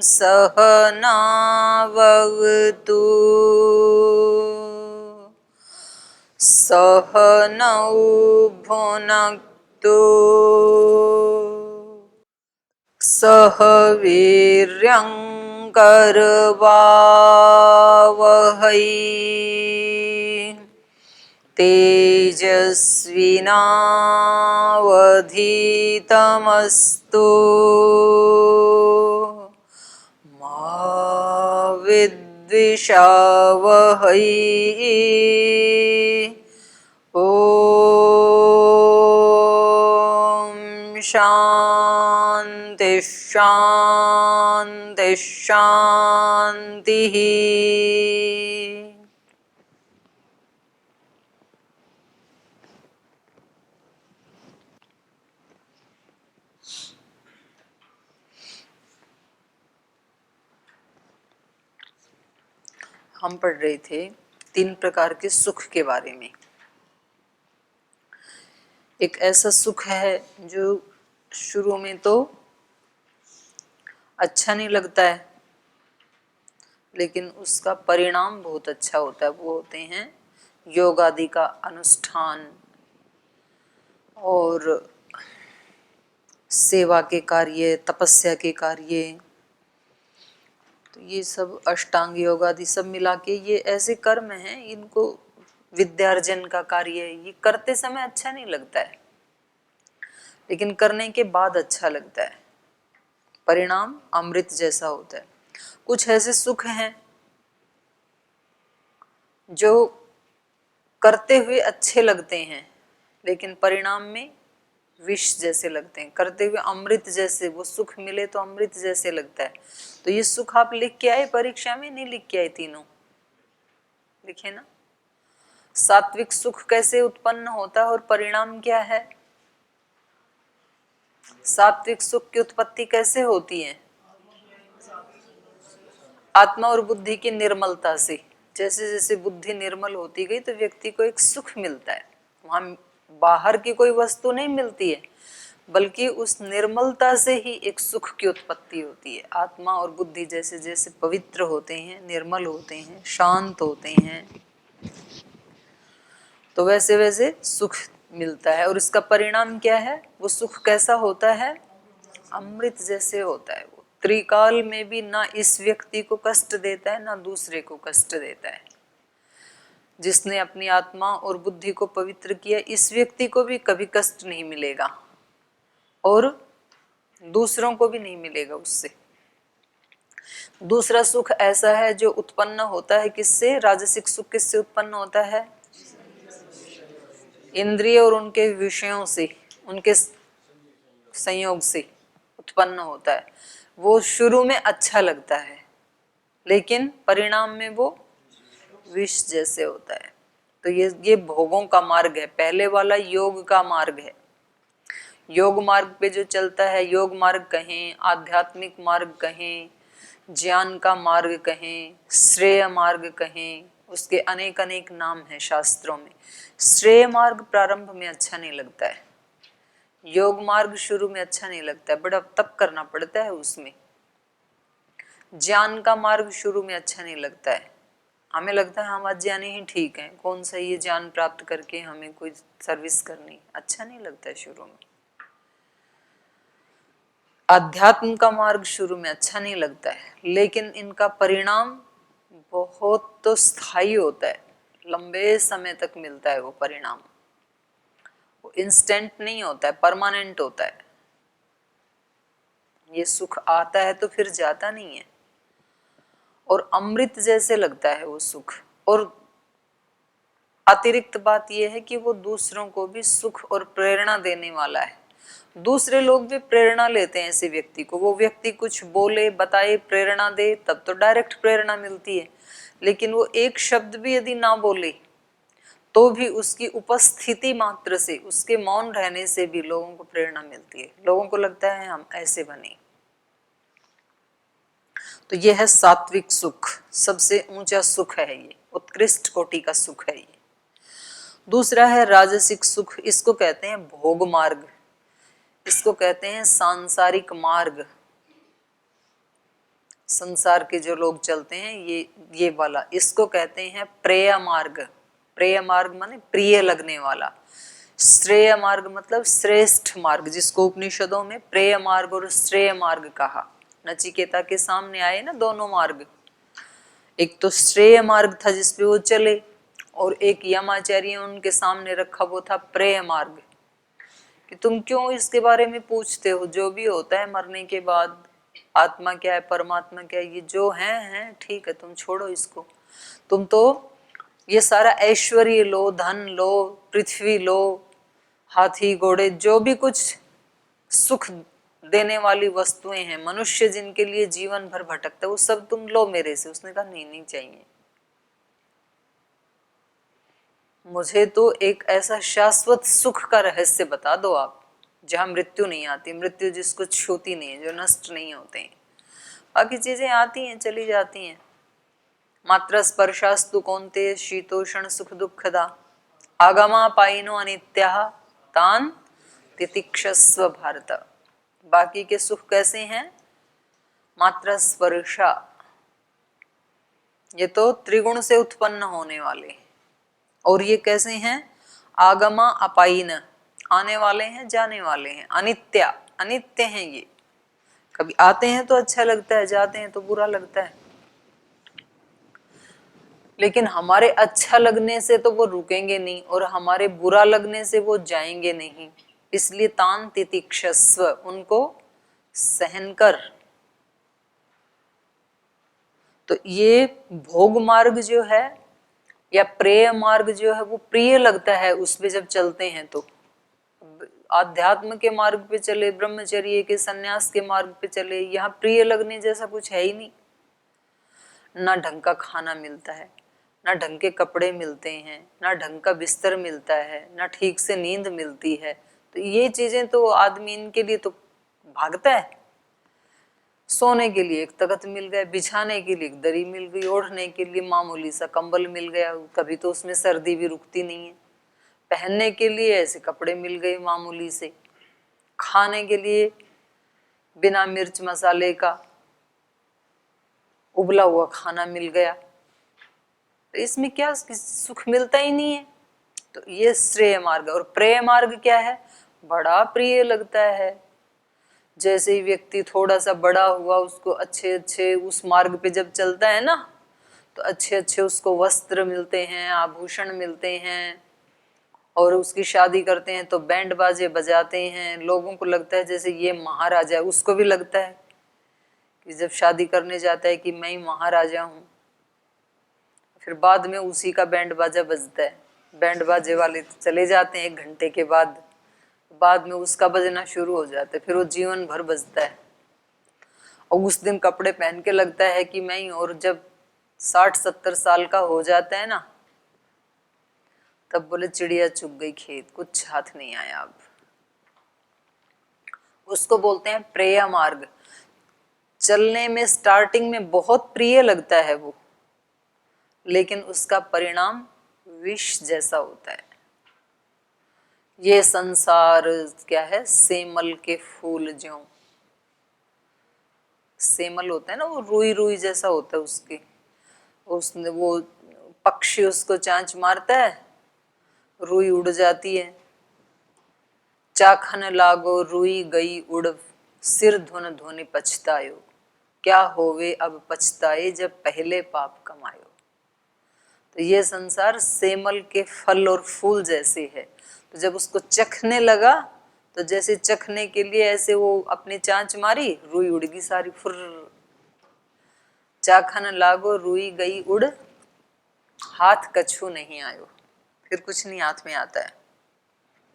सहनावतु सहनौ भुनक्तु सह वीर्यं करवावहै तेजस्विनावधीतमस्तु मा विद्विषावहै ॐ शान्ति शान्ति शान्तिः। हम पढ़ रहे थे 3 प्रकार के सुख के बारे में। एक ऐसा सुख है जो शुरू में तो अच्छा नहीं लगता है, लेकिन उसका परिणाम बहुत अच्छा होता है। वो होते हैं योग आदि का अनुष्ठान और सेवा के कार्य, तपस्या के कार्य। तो ये सब अष्टांग योग आदि सब मिला के ये ऐसे कर्म हैं, इनको विद्यार्जन का कार्य, ये करते समय अच्छा नहीं लगता है, लेकिन करने के बाद अच्छा लगता है। परिणाम अमृत जैसा होता है। कुछ ऐसे सुख हैं जो करते हुए अच्छे लगते हैं, लेकिन परिणाम में विष जैसे लगते हैं। करते हुए अमृत जैसे, वो सुख मिले तो अमृत जैसे लगता है। तो ये सुख आप लिख के आए परीक्षा में? नहीं लिख के आए? तीनों लिखे ना। सात्विक सुख कैसे उत्पन्न होता है और परिणाम क्या है? सात्विक सुख की उत्पत्ति कैसे होती है? आत्मा और बुद्धि की निर्मलता से। जैसे जैसे बुद्धि निर्मल होती गई तो व्यक्ति को एक सुख मिलता है। वहां बाहर की कोई वस्तु नहीं मिलती है, बल्कि उस निर्मलता से ही एक सुख की उत्पत्ति होती है। आत्मा और बुद्धि जैसे जैसे पवित्र होते हैं, निर्मल होते हैं, शांत होते हैं, तो वैसे वैसे सुख मिलता है। और इसका परिणाम क्या है? वो सुख कैसा होता है? अमृत जैसे होता है। वो त्रिकाल में भी ना इस व्यक्ति को कष्ट देता है, ना दूसरे को कष्ट देता है। जिसने अपनी आत्मा और बुद्धि को पवित्र किया, इस व्यक्ति को भी कभी कष्ट नहीं मिलेगा और दूसरों को भी नहीं मिलेगा उससे। दूसरा सुख ऐसा है जो उत्पन्न होता है किससे? राजसिक सुख किससे उत्पन्न होता है? इंद्रिय और उनके विषयों से, उनके संयोग से उत्पन्न होता है। वो शुरू में अच्छा लगता है, लेकिन परिणाम में वो विष जैसे होता है। तो ये भोगों का मार्ग है। पहले वाला योग का मार्ग है। योग मार्ग पे जो चलता है, योग मार्ग कहें, आध्यात्मिक मार्ग कहें, ज्ञान का मार्ग कहें, श्रेय मार्ग कहें, उसके अनेक अनेक नाम हैं शास्त्रों में। श्रेय मार्ग प्रारंभ में अच्छा नहीं लगता है, योग मार्ग शुरू में अच्छा नहीं लगता है, बड़ा तप करना पड़ता है उसमें। ज्ञान का मार्ग शुरू में अच्छा नहीं लगता है, हमें लगता है हम अज्ञानी ही ठीक हैं, कौन सा ये ज्ञान प्राप्त करके हमें कोई सर्विस करनी, अच्छा नहीं लगता है शुरू में। अध्यात्म का मार्ग शुरू में अच्छा नहीं लगता है, लेकिन इनका परिणाम बहुत तो स्थायी होता है, लंबे समय तक मिलता है वो परिणाम। वो इंस्टेंट नहीं होता है, परमानेंट होता है। ये सुख आता है तो फिर जाता नहीं है, और अमृत जैसे लगता है वो सुख। और अतिरिक्त बात यह है कि वो दूसरों को भी सुख और प्रेरणा देने वाला है। दूसरे लोग भी प्रेरणा लेते हैं ऐसे व्यक्ति को। वो व्यक्ति कुछ बोले, बताए, प्रेरणा दे, तब तो डायरेक्ट प्रेरणा मिलती है। लेकिन वो एक शब्द भी यदि ना बोले तो भी उसकी उपस्थिति मात्र से, उसके मौन रहने से भी लोगों को प्रेरणा मिलती है। लोगों को लगता है हम ऐसे बने। तो यह है सात्विक सुख, सबसे ऊंचा सुख है ये, उत्कृष्ट कोटि का सुख है ये। दूसरा है राजसिक सुख, इसको कहते हैं भोग मार्ग, इसको कहते हैं सांसारिक मार्ग। संसार के जो लोग चलते हैं ये वाला, इसको कहते हैं प्रेय मार्ग। प्रेय मार्ग माने प्रिय लगने वाला। श्रेय मार्ग मतलब श्रेष्ठ मार्ग, जिसको उपनिषदों में प्रेय मार्ग और श्रेय मार्ग कहा। नचिकेता के सामने आए ना दोनों मार्ग, एक तो श्रेय मार्ग था जिसपे वो चले, और एक यमाचार्य उनके सामने रखा वो था प्रेय मार्ग, कि तुम क्यों इसके बारे में पूछते हो, जो भी होता है मरने के बाद, आत्मा क्या है परमात्मा क्या है, ये जो है ठीक है, तुम छोड़ो इसको। तुम तो ये सारा ऐश्वर्य लो, धन लो, पृथ्वी लो, हाथी घोड़े, जो भी कुछ सुख देने वाली वस्तुएं हैं, मनुष्य जिनके लिए जीवन भर भटकता है, वो सब तुम लो मेरे से। उसने कहा नहीं नहीं चाहिए, मुझे तो एक ऐसा शाश्वत सुख का रहस्य बता दो आप, जहां मृत्यु नहीं आती, मृत्यु जिसको छूती नहीं है, जो नष्ट नहीं होते हैं। बाकी चीजें आती हैं चली जाती हैं। मात्र स्पर्शास्तु कौन्तेय शीतोषण सुख दुखदा आगमा पाइनो अनित्या तान तितिक्षस्व भारत। बाकी के सुख कैसे हैं? मात्र स्पर्शा, ये तो त्रिगुण से उत्पन्न होने वाले, और ये कैसे हैं? आगमा अपाइन, आने वाले हैं जाने वाले हैं, अनित्या, अनित्य हैं ये, कभी आते हैं तो अच्छा लगता है, जाते हैं तो बुरा लगता है, लेकिन हमारे अच्छा लगने से तो वो रुकेंगे नहीं, और हमारे बुरा लगने से वो जाएंगे नहीं। इसलिए तान तितिक्षस्व, उनको सहन कर। तो ये भोग मार्ग जो है या प्रेय मार्ग जो है, वो प्रिय लगता है उस पे जब चलते हैं तो। आध्यात्म के मार्ग पे चले, ब्रह्मचर्य के सन्यास के मार्ग पे चले, यहाँ प्रिय लगने जैसा कुछ है ही नहीं। ना ढंग का खाना मिलता है, ना ढंग के कपड़े मिलते हैं, ना ढंग का बिस्तर मिलता है, ना ठीक से नींद मिलती है। तो ये चीजें तो आदमी इनके लिए तो भागता है। सोने के लिए एक तख्त मिल गया, बिछाने के लिए एक दरी मिल गई, ओढ़ने के लिए मामूली सा कंबल मिल गया, कभी तो उसमें सर्दी भी रुकती नहीं है। पहनने के लिए ऐसे कपड़े मिल गए मामूली से, खाने के लिए बिना मिर्च मसाले का उबला हुआ खाना मिल गया। तो इसमें क्या सुख मिलता ही नहीं है। तो ये श्रेय मार्ग। और प्रेय मार्ग क्या है? बड़ा प्रिय लगता है। जैसे ही व्यक्ति थोड़ा सा बड़ा हुआ, उसको अच्छे अच्छे उस मार्ग पे जब चलता है ना, तो अच्छे अच्छे उसको वस्त्र मिलते हैं, आभूषण मिलते हैं, और उसकी शादी करते हैं तो बैंड बाजे बजाते हैं, लोगों को लगता है जैसे ये महाराजा है। उसको भी लगता है कि जब शादी करने जाता है कि मैं ही महाराजा हूँ। फिर बाद में उसी का बैंड बाजा बजता है, बैंड बाजे वाले चले जाते हैं 1 घंटे के बाद में उसका बजना शुरू हो जाता है, फिर वो जीवन भर बजता है। और उस दिन कपड़े पहन के लगता है कि मैं ही। और जब 60-70 साल का हो जाता है ना, तब बोले चिड़िया चुग गई खेत, कुछ हाथ नहीं आया अब। उसको बोलते हैं प्रेय मार्ग। चलने में स्टार्टिंग में बहुत प्रिय लगता है वो, लेकिन उसका परिणाम विष जैसा होता है। ये संसार क्या है? सेमल के फूल ज्यों, सेमल होता है ना, वो रुई रुई जैसा होता है उसके, उसने वो पक्षी उसको चांच मारता है, रुई उड़ जाती है। चाखन लागो रुई गई उड़, सिर धुन धुनि पछतायो, क्या होवे अब पछताए जब पहले पाप कमायो। तो ये संसार सेमल के फल और फूल जैसे है। तो जब उसको चखने लगा, तो जैसे चखने के लिए ऐसे वो अपनी चांच मारी, रुई उड़ गई सारी, फुर। चाखन लागो रुई गई उड़, हाथ कछु नहीं आयो। फिर कुछ नहीं हाथ में आता है।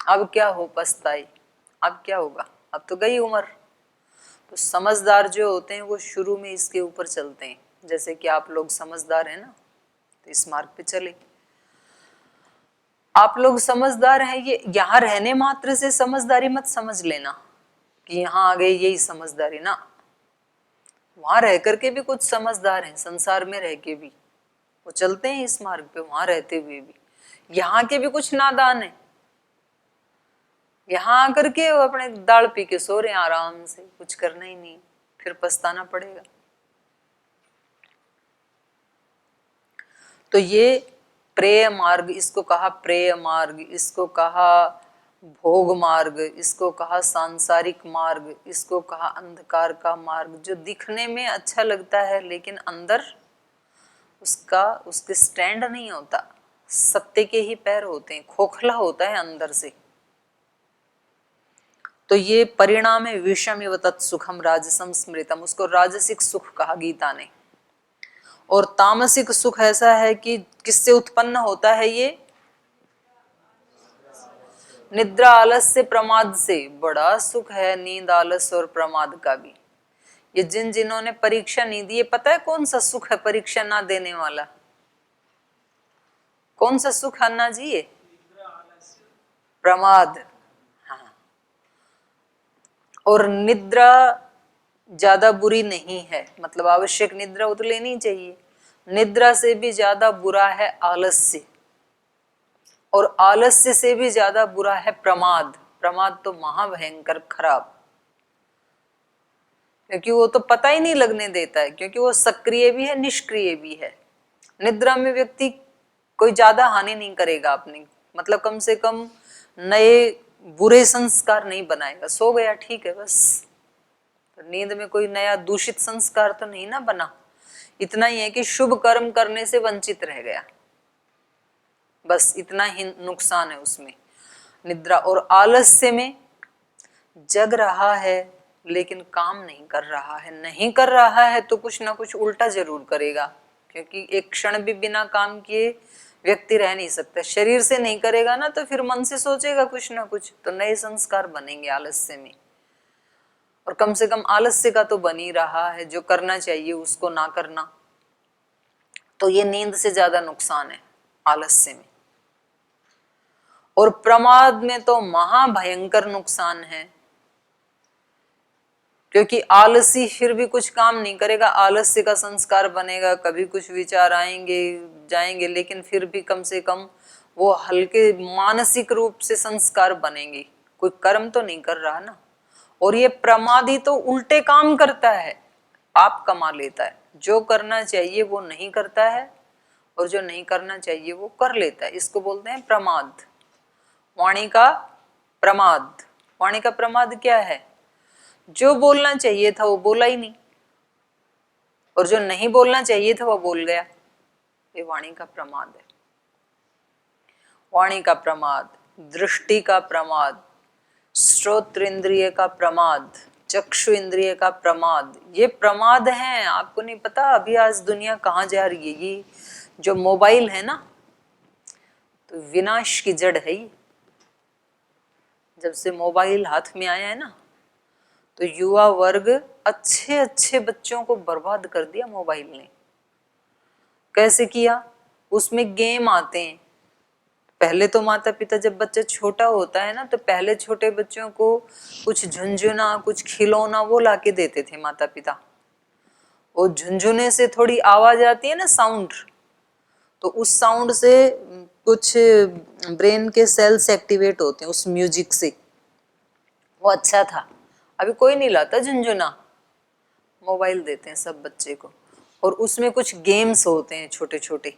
अब क्या हो पछताई, अब क्या होगा, अब तो गई उम्र। तो समझदार जो होते हैं वो शुरू में इसके ऊपर चलते हैं। जैसे कि आप लोग समझदार हैं ना, तो इस मार्ग पे चले। आप लोग समझदार हैं, ये यहाँ रहने मात्र से समझदारी मत समझ लेना कि यहाँ आ गए यही समझदारी ना। वहां रह करके भी कुछ समझदार हैं, संसार में रह के भी वो चलते हैं इस मार्ग पे, वहां रहते हुए भी। यहाँ के भी कुछ नादान है, यहाँ आकर के वो अपने दाल पी के सो रहे हैं आराम से, कुछ करना ही नहीं, फिर पछताना पड़ेगा। तो ये प्रेय मार्ग, इसको कहा प्रेय मार्ग, इसको कहा भोग मार्ग, इसको कहा सांसारिक मार्ग, इसको कहा अंधकार का मार्ग, जो दिखने में अच्छा लगता है लेकिन अंदर उसके स्टैंड नहीं होता, सत्य के ही पैर होते हैं, खोखला होता है अंदर से। तो ये परिणाम है विषम एव तत्सुखम राजसम स्मृतम, उसको राजसिक सुख कहा गीता ने। और तामसिक सुख ऐसा है कि किससे उत्पन्न होता है ये? निद्रा, आलस्य, प्रमाद से। बड़ा सुख है नींद, आलस और प्रमाद का भी। ये जिन्होंने परीक्षा नहीं दी, पता है कौन सा सुख है परीक्षा ना देने वाला? कौन सा सुख अन्ना जी? ये प्रमाद। हाँ, और निद्रा ज्यादा बुरी नहीं है, मतलब आवश्यक निद्रा वो तो लेनी चाहिए। निद्रा से भी ज्यादा बुरा है आलस्य, और आलस्य से भी ज्यादा बुरा है प्रमाद। प्रमाद तो महाभयंकर खराब, क्योंकि वो तो पता ही नहीं लगने देता है, क्योंकि वो सक्रिय भी है निष्क्रिय भी है। निद्रा में व्यक्ति कोई ज्यादा हानि नहीं करेगा अपनी, मतलब कम से कम नए बुरे संस्कार नहीं बनाएगा। सो गया ठीक है बस, तो नींद में कोई नया दूषित संस्कार तो नहीं ना बना। इतना ही है कि शुभ कर्म करने से वंचित रह गया, बस इतना ही नुकसान है उसमें निद्रा। और आलस्य में जग रहा है लेकिन काम नहीं कर रहा है। नहीं कर रहा है तो कुछ ना कुछ उल्टा जरूर करेगा, क्योंकि एक क्षण भी बिना काम किए व्यक्ति रह नहीं सकता। शरीर से नहीं करेगा ना तो फिर मन से सोचेगा कुछ ना कुछ, तो नए संस्कार बनेंगे आलस्य में। और कम से कम आलस्य का तो बन ही रहा है, जो करना चाहिए उसको ना करना। तो ये नींद से ज्यादा नुकसान है आलस्य में। और प्रमाद में तो महाभयंकर नुकसान है, क्योंकि आलसी फिर भी कुछ काम नहीं करेगा, आलस्य का संस्कार बनेगा, कभी कुछ विचार आएंगे जाएंगे, लेकिन फिर भी कम से कम वो हल्के मानसिक रूप से संस्कार बनेंगे, कोई कर्म तो नहीं कर रहा ना। और ये प्रमादी तो उल्टे काम करता है, आप कमा लेता है। जो करना चाहिए वो नहीं करता है, और जो नहीं करना चाहिए वो कर लेता है। इसको बोलते हैं प्रमाद, वाणी का प्रमाद। वाणी का प्रमाद क्या है? जो बोलना चाहिए था वो बोला ही नहीं, और जो नहीं बोलना चाहिए था वो बोल गया। ये वाणी का प्रमाद है। वाणी का प्रमाद, दृष्टि का प्रमाद, श्रोत्र इंद्रिय का प्रमाद, चक्षु इंद्रिय का प्रमाद, ये प्रमाद हैं। आपको नहीं पता अभी आज दुनिया कहाँ जा रही है। ये जो मोबाइल है ना, तो विनाश की जड़ है ये। जब से मोबाइल हाथ में आया है ना, तो युवा वर्ग अच्छे अच्छे बच्चों को बर्बाद कर दिया मोबाइल ने। कैसे किया? उसमें गेम आते हैं। पहले तो माता पिता जब बच्चा छोटा होता है ना, तो पहले छोटे बच्चों को कुछ झुंझुना, कुछ खिलौना वो लाके देते थे माता पिता। वो झुंझुने से थोड़ी आवाज आती है ना, साउंड, तो उस साउंड से कुछ ब्रेन के सेल्स एक्टिवेट होते हैं उस म्यूजिक से, वो अच्छा था। अभी कोई नहीं लाता झुंझुना, मोबाइल देते हैं सब बच्चे को, और उसमें कुछ गेम्स होते हैं छोटे छोटे,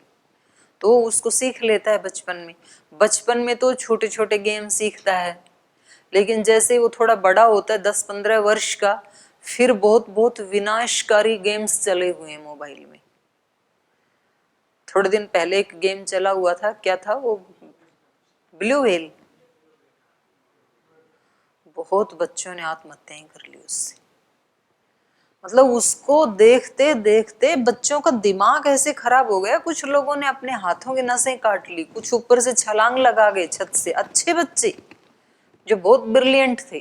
तो उसको सीख लेता है बचपन में। बचपन में तो छोटे छोटे गेम सीखता है, लेकिन जैसे वो थोड़ा बड़ा होता है 10-15 वर्ष का, फिर बहुत बहुत विनाशकारी गेम्स चले हुए हैं मोबाइल में। थोड़े दिन पहले एक गेम चला हुआ था, क्या था वो? Blue whale. बहुत बच्चों ने आत्महत्याएं कर ली उससे। मतलब उसको देखते देखते बच्चों का दिमाग ऐसे खराब हो गया, कुछ लोगों ने अपने हाथों की नसें काट ली, कुछ ऊपर से छलांग लगा गए छत से, अच्छे बच्चे जो बहुत ब्रिलियंट थे।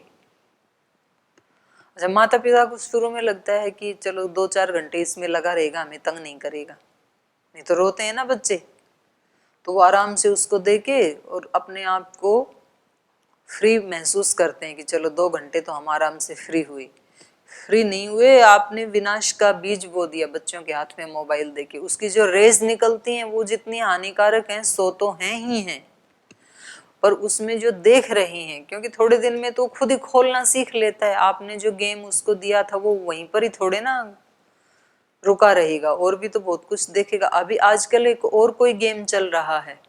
अच्छा, माता पिता को शुरू में लगता है कि चलो 2-4 घंटे इसमें लगा रहेगा, हमें तंग नहीं करेगा, नहीं तो रोते हैं ना बच्चे, तो वो आराम से उसको देके और अपने आप को फ्री महसूस करते हैं कि चलो 2 घंटे तो हम आराम से फ्री हुए। फ्री नहीं हुए, आपने विनाश का बीज बो दिया बच्चों के हाथ में मोबाइल देके। उसकी जो रेज निकलती हैं वो जितनी हानिकारक हैं, सो तो हैं ही हैं, पर उसमें जो देख रहे हैं, क्योंकि थोड़े दिन में तो खुद ही खोलना सीख लेता है। आपने जो गेम उसको दिया था वो वहीं पर ही थोड़े ना रुका रहेगा और भी तो बहुत कुछ देखेगा। अभी आजकल एक और कोई गेम चल रहा है,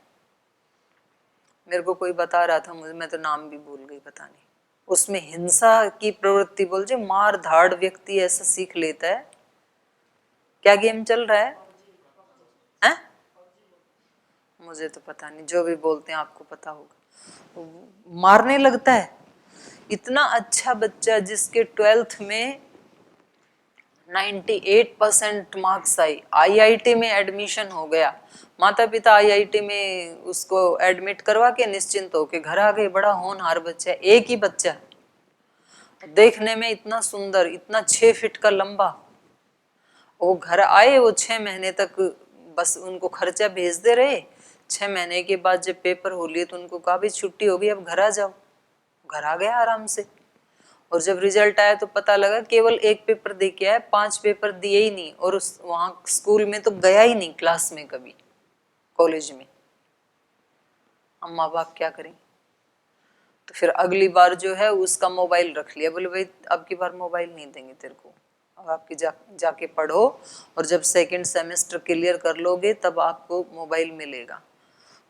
मेरे को कोई बता रहा था, मुझे मैं तो नाम भी भूल गई, पता नहीं। उसमें हिंसा की प्रवृत्ति बोल जो मार धाड़ व्यक्ति ऐसा सीख लेता है। क्या गेम चल रहा है? हैं? मुझे तो पता नहीं, जो भी बोलते हैं आपको पता होगा। मारने लगता है। इतना अच्छा बच्चा जिसके 12th में 98% मार्क्स आई, आईआईटी में एडमिशन हो गया, माता पिता आईआईटी में उसको एडमिट करवा के निश्चिंत होके घर आ गए। बड़ा होनहार बच्चा, एक ही बच्चा, देखने में इतना सुंदर, इतना 6 फीट का लंबा। वो घर आए, वो 6 महीने तक बस उनको खर्चा भेजते रहे। 6 महीने के बाद जब पेपर हो लिए तो उनको कहा भी छुट्टी हो गई, अब घर आ जाओ। घर आ गया आराम से। और जब रिजल्ट आया तो पता लगा केवल एक पेपर दे के आया, 5 पेपर दिए ही नहीं। और उस वहां स्कूल में तो गया ही नहीं, क्लास में कभी, कॉलेज में। हम माँ बाप क्या करें? तो फिर अगली बार जो है उसका मोबाइल रख लिया, बोले भाई अब की बार मोबाइल नहीं देंगे तेरे को, अब आपकी जाके पढ़ो, और जब सेकंड सेमेस्टर क्लियर कर लोगे तब आपको मोबाइल मिलेगा।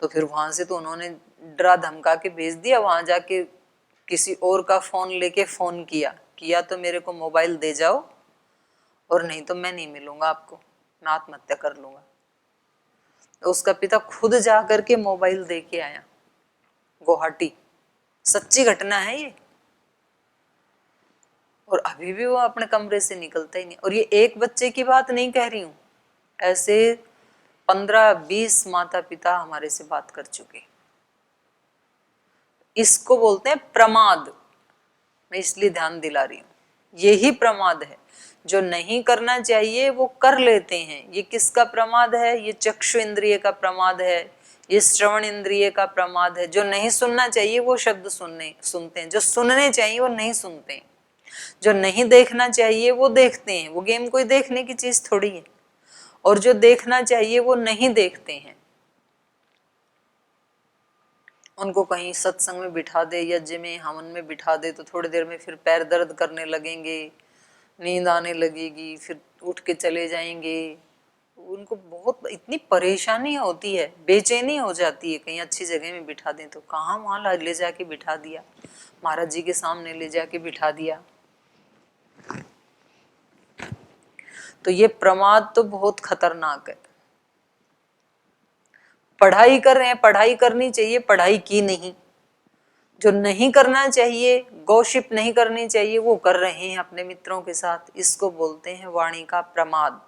तो फिर वहां से तो उन्होंने डरा धमका के भेज दिया। वहां जाके किसी और का फोन लेके फोन किया तो मेरे को मोबाइल दे जाओ, और नहीं तो मैं नहीं मिलूंगा आपको, मैं आत्महत्या कर लूंगा। तो उसका पिता खुद जा करके मोबाइल दे के आया, गुवाहाटी। सच्ची घटना है ये। और अभी भी वो अपने कमरे से निकलता ही नहीं। और ये एक बच्चे की बात नहीं कह रही हूं, ऐसे 15-20 माता पिता हमारे से बात कर चुके। इसको बोलते हैं प्रमाद। मैं इसलिए ध्यान दिला रही हूं, यही प्रमाद है। जो नहीं करना चाहिए वो कर लेते हैं। ये किसका प्रमाद है? ये चक्षु इंद्रिय का प्रमाद है, ये श्रवण इंद्रिय का प्रमाद है। जो नहीं सुनना चाहिए वो शब्द सुनते हैं, जो सुनने चाहिए वो नहीं सुनते हैं। जो नहीं देखना चाहिए वो देखते हैं। वो गेम कोई देखने की चीज थोड़ी है। और जो देखना चाहिए वो नहीं देखते हैं। उनको कहीं सत्संग में बिठा दे, यज्ञ में, हवन में बिठा दे तो थोड़ी देर में फिर पैर दर्द करने लगेंगे, नींद आने लगेगी, फिर उठ के चले जाएंगे। उनको बहुत इतनी परेशानी होती है, बेचैनी हो जाती है। कहीं अच्छी जगह में बिठा दें तो कहाँ वहां ले जाके बिठा दिया, महाराज जी के सामने ले जाके बिठा दिया। तो ये प्रमाद तो बहुत खतरनाक है। पढ़ाई कर रहे हैं, पढ़ाई करनी चाहिए, पढ़ाई की नहीं। जो नहीं करना चाहिए, गॉसिप नहीं करनी चाहिए, वो कर रहे हैं अपने मित्रों के साथ। इसको बोलते हैं वाणी का प्रमाद,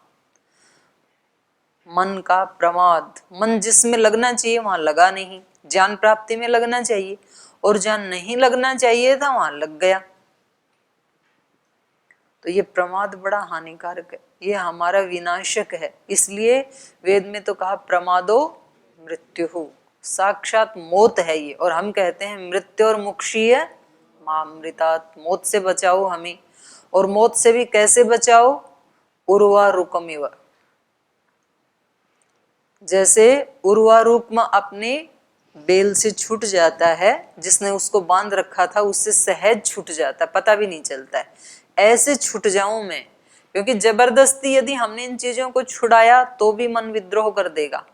मन का प्रमाद। मन जिसमें लगना चाहिए वहां लगा नहीं। ज्ञान प्राप्ति में लगना चाहिए और जहां नहीं लगना चाहिए था वहां लग गया। तो ये प्रमाद बड़ा हानिकारक है, ये हमारा विनाशक है। इसलिए वेद में तो कहा प्रमादो मृत्यु, साक्षात मौत है ये। और हम कहते हैं मृत्यु और मुक्षीय मामृतात, मौत से बचाओ हमें। और मौत से भी कैसे बचाओ? उर्वारुकमिव। जैसे उर्वारुकम अपने बेल से छूट जाता है, जिसने उसको बांध रखा था उससे सहज छूट जाता है, पता भी नहीं चलता है। ऐसे छूट जाऊं मैं, क्योंकि जबरदस्ती यदि हमने इन चीजों को छुड़ाया तो भी मन विद्रोह कर देगा।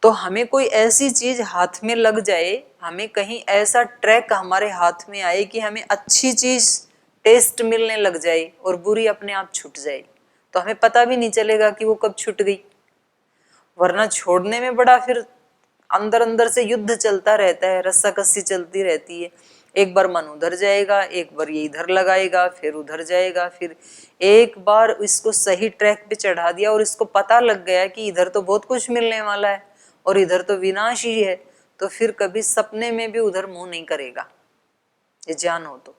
तो हमें कोई ऐसी चीज हाथ में लग जाए, हमें कहीं ऐसा ट्रैक हमारे हाथ में आए कि हमें अच्छी चीज टेस्ट मिलने लग जाए और बुरी अपने आप छूट जाए, तो हमें पता भी नहीं चलेगा कि वो कब छूट गई। वरना छोड़ने में बड़ा फिर अंदर अंदर से युद्ध चलता रहता है, रस्साकस्सी चलती रहती है। एक बार मन उधर जाएगा, एक बार ये इधर लगाएगा, फिर उधर जाएगा। फिर एक बार इसको सही ट्रैक पे चढ़ा दिया और इसको पता लग गया कि इधर तो बहुत कुछ मिलने वाला है और इधर तो विनाश ही है, तो फिर कभी सपने में भी उधर मुंह नहीं करेगा, ये ज्ञान हो तो।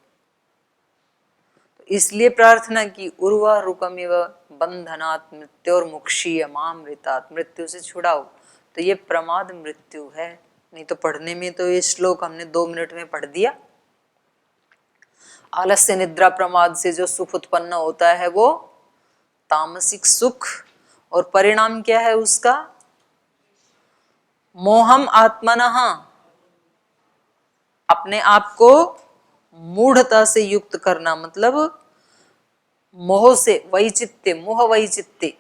इसलिए प्रार्थना की उर्वा रुकमिव बंधनात् मृत्योर्मुक्षीय मामृतात्, मृत्यु से छुड़ाओ। तो ये प्रमाद मृत्यु है। नहीं तो पढ़ने में तो ये श्लोक हमने 2 मिनट में पढ़ दिया। आलस्य निद्रा प्रमाद से जो सुख उत्पन्न होता है वो तामसिक सुख, और परिणाम क्या है उसका? मोहम आत्मनः, अपने आप को मूढ़ता से युक्त करना, मतलब मोह से वैचित्य, मोह वैचित्य,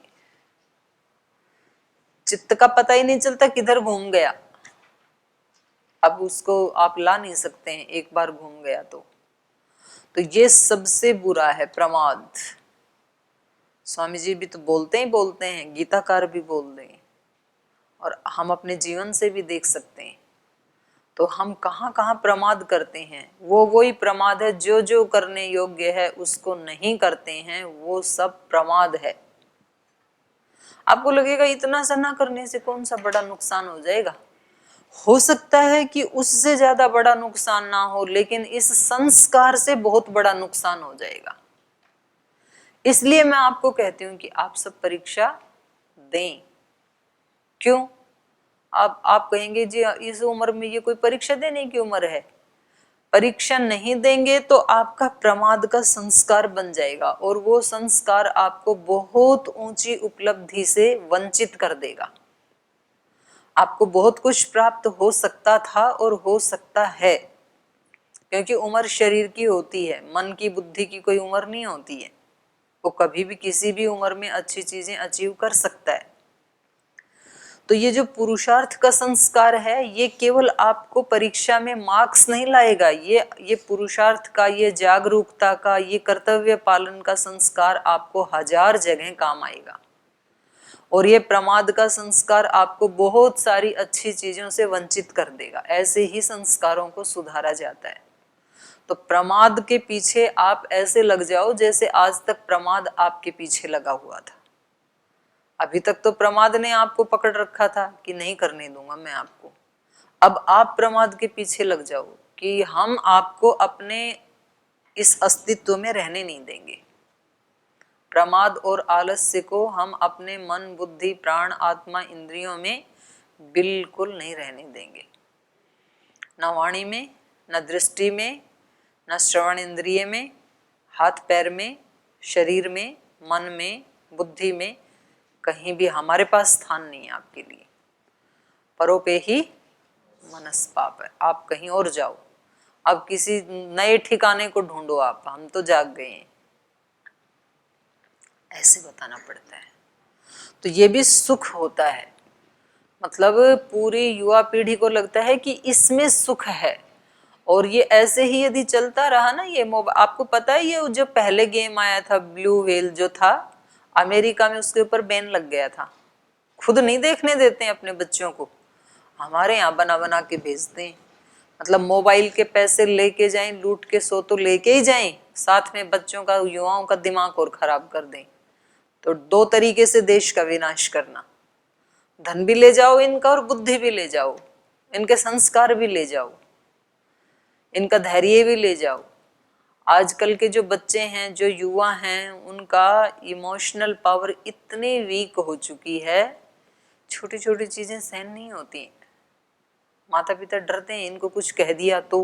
चित्त का पता ही नहीं चलता किधर घूम गया। अब उसको आप ला नहीं सकते हैं, एक बार घूम गया तो ये सबसे बुरा है प्रमाद। स्वामी जी भी तो बोलते हैं, गीताकार भी बोलते हैं, और हम अपने जीवन से भी देख सकते हैं। तो हम कहाँ कहाँ प्रमाद करते हैं, वो वही प्रमाद है। जो जो करने योग्य है उसको नहीं करते हैं, वो सब प्रमाद है। आपको लगेगा इतना सा ना करने से कौन सा बड़ा नुकसान हो जाएगा। हो सकता है कि उससे ज्यादा बड़ा नुकसान ना हो, लेकिन इस संस्कार से बहुत बड़ा नुकसान हो जाएगा। इसलिए मैं आपको कहती हूं कि आप सब परीक्षा दें। क्यों? आप कहेंगे जी इस उम्र में ये कोई परीक्षा देने की उम्र है। परीक्षा नहीं देंगे तो आपका प्रमाद का संस्कार बन जाएगा, और वो संस्कार आपको बहुत ऊंची उपलब्धि से वंचित कर देगा। आपको बहुत कुछ प्राप्त हो सकता था और हो सकता है, क्योंकि उम्र शरीर की होती है, मन की बुद्धि की कोई उम्र नहीं होती है। वो कभी भी किसी भी उम्र में अच्छी चीजें अचीव कर सकता है। तो ये जो पुरुषार्थ का संस्कार है, ये केवल आपको परीक्षा में मार्क्स नहीं लाएगा। ये पुरुषार्थ का, ये जागरूकता का, ये कर्तव्य पालन का संस्कार आपको हजार जगह काम आएगा। और ये प्रमाद का संस्कार आपको बहुत सारी अच्छी चीजों से वंचित कर देगा। ऐसे ही संस्कारों को सुधारा जाता है। तो प्रमाद के पीछे आप ऐसे लग जाओ जैसे आज तक प्रमाद आपके पीछे लगा हुआ था। अभी तक तो प्रमाद ने आपको पकड़ रखा था कि नहीं करने दूंगा मैं आपको। अब आप प्रमाद के पीछे लग जाओ कि हम आपको अपने इस अस्तित्व में रहने नहीं देंगे। प्रमाद और आलस्य को हम अपने मन, बुद्धि, प्राण, आत्मा, इंद्रियों में बिल्कुल नहीं रहने देंगे। न वाणी में, न दृष्टि में, न श्रवण इंद्रिय में, हाथ पैर में, शरीर में, मन में, बुद्धि में, कहीं भी हमारे पास स्थान नहीं है आपके लिए। परोपे ही मनस्पाप है। आप कहीं और जाओ, अब किसी नए ठिकाने को ढूंढो आप, हम तो जाग गए हैं, ऐसे बताना पड़ता है। तो ये भी सुख होता है। मतलब पूरी युवा पीढ़ी को लगता है कि इसमें सुख है, और ये ऐसे ही यदि चलता रहा ना, ये आपको पता है ये जो पहले गेम आया था ब्लू व्हेल जो था, अमेरिका में उसके ऊपर बैन लग गया था। खुद नहीं देखने देते हैं अपने बच्चों को, हमारे यहाँ बना बना के भेजते हैं। मतलब मोबाइल के पैसे लेके जाएं, लूट के सो तो लेके ही जाएं, साथ में बच्चों का, युवाओं का दिमाग और खराब कर दें। तो दो तरीके से देश का विनाश करना, धन भी ले जाओ इनका और बुद्धि भी ले जाओ, इनके संस्कार भी ले जाओ, इनका धैर्य भी ले जाओ। आजकल के जो बच्चे हैं, जो युवा हैं, उनका इमोशनल पावर इतनी वीक हो चुकी है, छोटी छोटी चीजें सहन नहीं होती। माता पिता डरते हैं इनको कुछ कह दिया तो,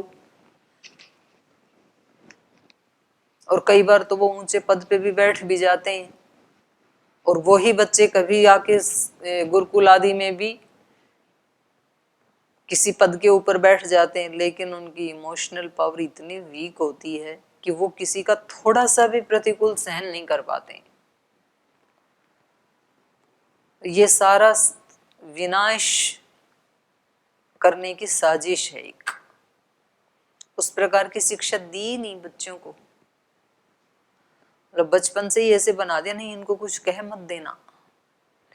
और कई बार तो वो ऊंचे पद पे भी बैठ भी जाते हैं, और वो ही बच्चे कभी आके गुरुकुल आदि में भी किसी पद के ऊपर बैठ जाते हैं, लेकिन उनकी इमोशनल पावर इतनी वीक होती है कि वो किसी का थोड़ा सा भी प्रतिकूल सहन नहीं कर पाते। ये सारा विनाश करने की साजिश है एक। उस प्रकार की शिक्षा दी नहीं बच्चों को, मतलब बचपन से ही ऐसे बना दिया, नहीं इनको कुछ कह मत देना,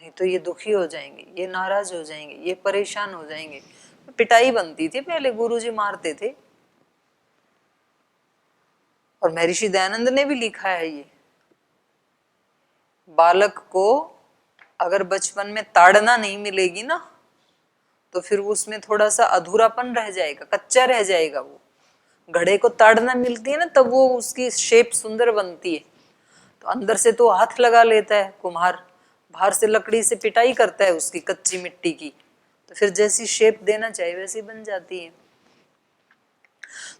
नहीं तो ये दुखी हो जाएंगे, ये नाराज हो जाएंगे, ये परेशान हो जाएंगे। पिटाई बनती थी पहले, गुरुजी मारते थे। और महर्षि दयानंद ने भी लिखा है ये, बालक को अगर बचपन में ताड़ना नहीं मिलेगी ना, तो फिर उसमें थोड़ा सा अधूरापन रह जाएगा, कच्चा रह जाएगा। वो घड़े को ताड़ना मिलती है ना, तब वो उसकी शेप सुंदर बनती है। तो अंदर से तो हाथ लगा लेता है कुम्हार, बाहर से लकड़ी से पिटाई करता है उसकी कच्ची मिट्टी की, तो फिर जैसी शेप देना चाहिए वैसी बन जाती है।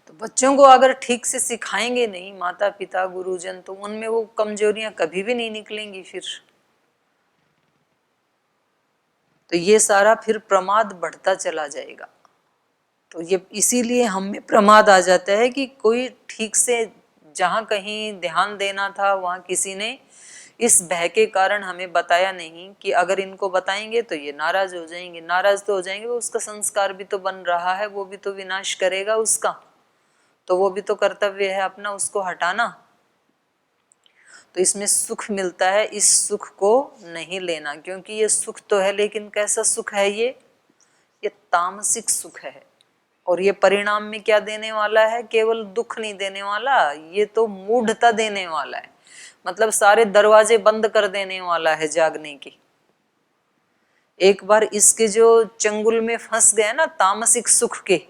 तो बच्चों को अगर ठीक से सिखाएंगे नहीं माता पिता गुरुजन, तो उनमें वो कमजोरियां कभी भी नहीं निकलेंगी फिर। तो ये सारा फिर प्रमाद बढ़ता चला जाएगा। तो ये इसीलिए हम में प्रमाद आ जाता है कि कोई ठीक से जहाँ कहीं ध्यान देना था वहाँ किसी ने इस भय के कारण हमें बताया नहीं कि अगर इनको बताएंगे तो ये नाराज हो जाएंगे, नाराज तो हो जाएंगे, वो उसका संस्कार भी तो बन रहा है, वो भी तो विनाश करेगा उसका, तो वो भी तो कर्तव्य है अपना उसको हटाना। तो इसमें सुख मिलता है, इस सुख को नहीं लेना, क्योंकि ये सुख तो है लेकिन कैसा सुख है ये तामसिक सुख है। और ये परिणाम में क्या देने वाला है? केवल दुख नहीं देने वाला, ये तो मूढ़ता देने वाला है, मतलब सारे दरवाजे बंद कर देने वाला है जागने की। एक बार इसके जो चंगुल में फंस गया ना तामसिक सुख के,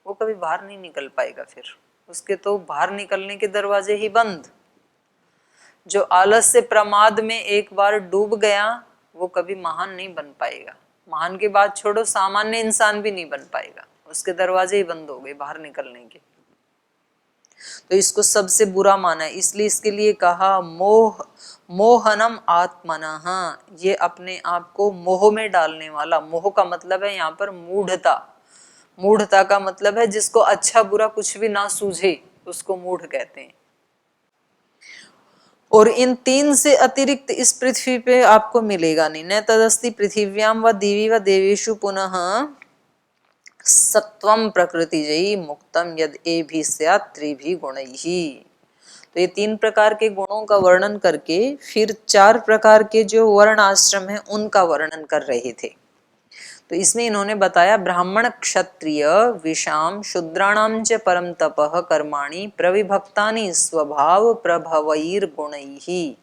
वो कभी बाहर नहीं निकल पाएगा, फिर उसके तो बाहर निकलने के दरवाजे ही बंद। जो आलस से प्रमाद में एक बार डूब गया वो कभी महान नहीं बन पाएगा, महान की बात छोड़ो सामान्य इंसान भी नहीं बन पाएगा, उसके दरवाजे ही बंद हो गए बाहर निकलने के। तो इसको सबसे बुरा माना है, इसलिए इसके लिए कहा मोहनम आत्मनः, ये अपने आप को मोह में डालने वाला। मोह का मतलब है यहाँ पर मूढ़ता, मूढ़ता का मतलब है जिसको अच्छा बुरा कुछ भी ना सूझे उसको मूढ़ कहते हैं। और इन तीन से अतिरिक्त इस पृथ्वी पे आपको मिलेगा नहीं। न तदस्ति पृथिव्याम व दिवी व देवेशु पुनः सत्वम प्रकृति जयी मुक्तम यद एभि स्यात् त्रिभि गुणैहि। तो ये तीन प्रकार के गुणों का वर्णन करके फिर चार प्रकार के जो वर्ण आश्रम है उनका वर्णन कर रहे थे। तो इसमें इन्होंने बताया ब्राह्मण क्षत्रिय विषाम शूद्राणाम च परम तपः कर्माणि प्रविभक्तानि स्वभाव प्रभवैर गुणैहि।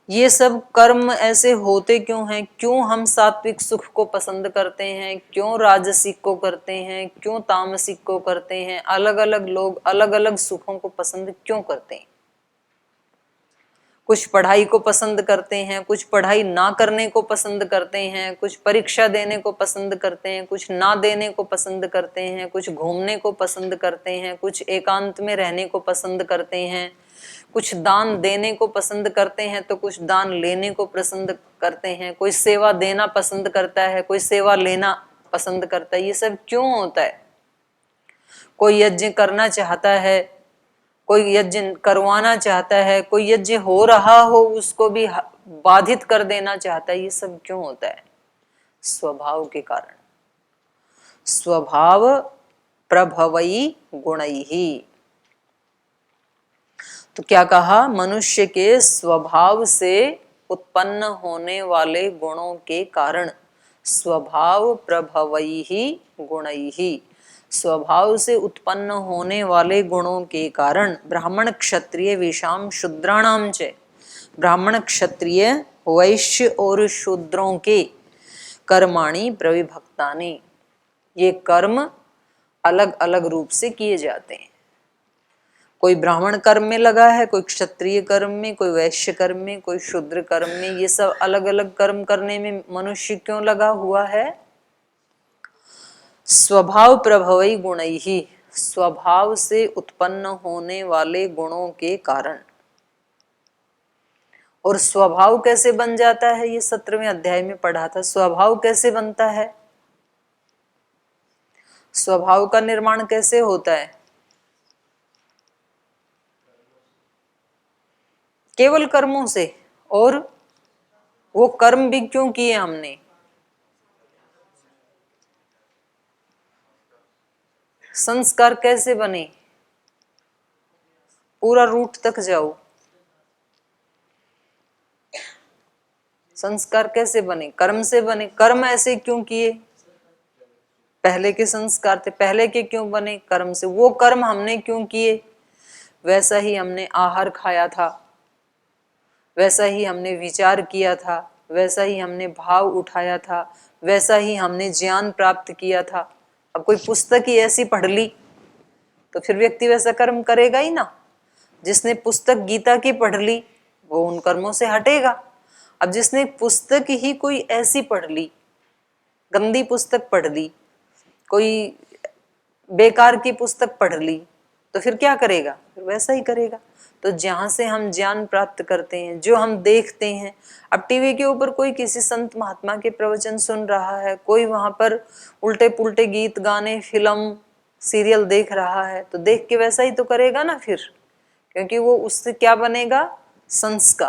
ये सब कर्म ऐसे होते क्यों हैं? क्यों हम सात्विक सुख को पसंद करते हैं, क्यों राजसिक को करते हैं, क्यों तामसिक को करते हैं? अलग अलग लोग अलग अलग सुखों को पसंद क्यों करते हैं? कुछ पढ़ाई को पसंद करते हैं, कुछ पढ़ाई ना करने को पसंद करते हैं, कुछ परीक्षा देने को पसंद करते हैं, कुछ ना देने को पसंद करते हैं, कुछ घूमने को पसंद करते हैं, कुछ एकांत में रहने को पसंद करते हैं, कुछ दान देने को पसंद करते हैं तो कुछ दान लेने को पसंद करते हैं, कोई सेवा देना पसंद करता है, कोई सेवा लेना पसंद करता है। ये सब क्यों होता है? कोई यज्ञ करना चाहता है, कोई यज्ञ करवाना चाहता है, कोई यज्ञ हो रहा हो उसको भी बाधित कर देना चाहता है। ये सब क्यों होता है? स्वभाव के कारण। स्वभाव प्रभवई गुणैहि। तो क्या कहा? मनुष्य के स्वभाव से उत्पन्न होने वाले गुणों के कारण, स्वभाव प्रभवैहि गुणैहि, स्वभाव से उत्पन्न होने वाले गुणों के कारण ब्राह्मण क्षत्रिय विषाम शूद्राणाम च, ब्राह्मण क्षत्रिय वैश्य और शूद्रों के कर्माणि प्रविभक्तानि, ये कर्म अलग अलग रूप से किए जाते हैं। कोई ब्राह्मण कर्म में लगा है, कोई क्षत्रिय कर्म में, कोई वैश्य कर्म में, कोई शूद्र कर्म में। ये सब अलग अलग कर्म करने में मनुष्य क्यों लगा हुआ है? स्वभाव प्रभवई गुणैहि, स्वभाव से उत्पन्न होने वाले गुणों के कारण। और स्वभाव कैसे बन जाता है? ये 17वें अध्याय में पढ़ा था। स्वभाव कैसे बनता है? स्वभाव का निर्माण कैसे होता है? केवल कर्मों से। और वो कर्म भी क्यों किए हमने? संस्कार कैसे बने? पूरा रूट तक जाओ। संस्कार कैसे बने? कर्म से बने। कर्म ऐसे क्यों किए? पहले के संस्कार थे, पहले के क्यों बने? कर्म से। वो कर्म हमने क्यों किए? वैसा ही हमने आहार खाया था, वैसा ही हमने विचार किया था, वैसा ही हमने भाव उठाया था, वैसा ही हमने ज्ञान प्राप्त किया था। अब कोई पुस्तक ही ऐसी पढ़ ली तो फिर व्यक्ति वैसा कर्म करेगा ही ना। जिसने पुस्तक गीता की पढ़ ली वो उन कर्मों से हटेगा। अब जिसने पुस्तक ही कोई ऐसी पढ़ ली, गंदी पुस्तक पढ़ ली, कोई बेकार की पुस्तक पढ़ ली, तो फिर क्या करेगा? फिर वैसा ही करेगा। तो जहां से हम ज्ञान प्राप्त करते हैं, जो हम देखते हैं, अब टीवी के ऊपर कोई किसी संत महात्मा के प्रवचन सुन रहा है, कोई वहां पर उल्टे पुल्टे गीत गाने फिल्म सीरियल देख रहा है, तो देख के वैसा ही तो करेगा ना। फिर क्योंकि वो उससे क्या बनेगा, संस्कार।